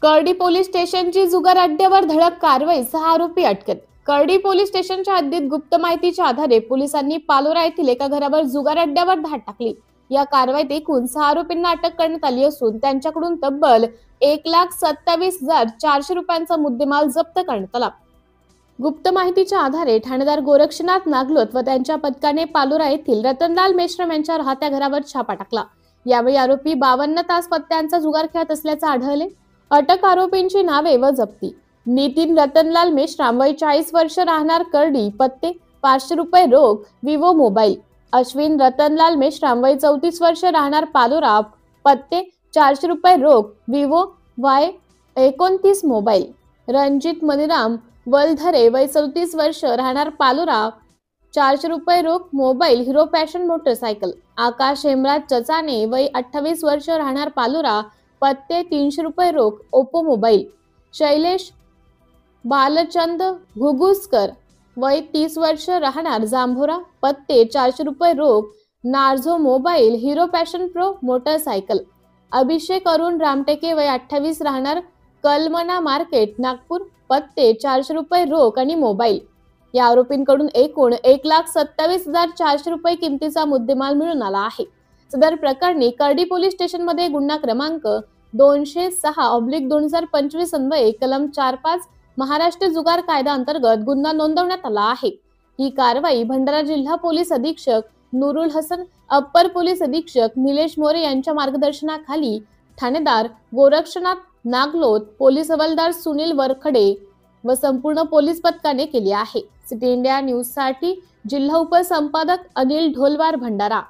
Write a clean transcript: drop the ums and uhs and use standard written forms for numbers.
करडी पोलीस स्टेशनची जुगार अड्ड्यावर धडक कारवाई, 6 आरोपी अटकेत। करडी पोलीस स्टेशनच्या हद्दीत गुप्त माहितीच्या आधारे पोलिसांनी पालोरा येथील एका घरावर जुगार अड्ड्यावर धाड टाकली। या कारवाईत एकूण 6 आरोपींना अटक करण्यात आली असून त्यांच्याकडून तब्बल 1,27,400 रुपयांचा मुद्देमाल जप्त करण्यात आला। गुप्त माहितीच्या आधारे ठाणेदार गोरक्षनाथ नागलोत व त्यांच्या पथकाने पालोरा येथील रतनलाल मेश्राम यांच्या राहत्या घरावर छापा टाकला। यावेळी आरोपी 52 तास पत्त्यांचा जुगार खेळत असल्याचे आढळले। अटक आरोपींची नावे व जप्ती: नितीन रतनलाल मेश्राम, वय 40 वर्ष, राहणार करडी, पत्ते 500 रुपये रोख, विवो मोबाईल. अश्विन रतनलाल मेश्राम, वय 34 वर्ष, राहणार पालोरा, पत्ते 400 रुपये रोख, Vivo Y 29 mobile. Ranjit Maniram Valdhare, वय 34 वर्ष, राहणार पालोरा, 400 रुपये रोख, mobile Hero Passion motorcycle. Akash Hemraj Chachane, वय 28 वर्ष, राहणार पालोरा, पत्ते 300 रुपये रोख, ओप्पो मोबाईल. शैलेश बालचंद घुगुसकर, वय 30 वर्ष, राहणार जांभोरा, पत्ते 400 रुपये रोख, Narzo mobile Hero Passion Pro motorcycle. अभिषेक अरुण रामटेके, वय 28, राहणार कलमना मार्केट, नागपूर, पत्ते 400 रुपये रोख आणि मोबाईल. या आरोपींकडून एकूण 1,27,400 रुपये किमतीचा मुद्देमाल मिळून आला आहे। सदर प्रकरणी करडी पोलीस स्टेशन मध्ये गुन्हा क्रमांक 206/2025 अन्वये कलम 4-5 महाराष्ट्र जुगार कायदा अंतर्गत गुन्हा नोंदवण्यात आला आहे। ही कारवाई भंडारा जिल्हा पोलीस अधीक्षक नूरुल हसन, अप्पर पोलीस अधीक्षक निलेश मोरे यांच्या मार्गदर्शनाखाली ठाणेदार गोरक्षनाथ नागलोत, पोलीस हवालदार सुनील वरखडे व संपूर्ण पोलीस पथकाने केली आहे। सिटी इंडिया न्यूज साठी जिल्हा उपसंपादक अनिल ढोलवार, भंडारा।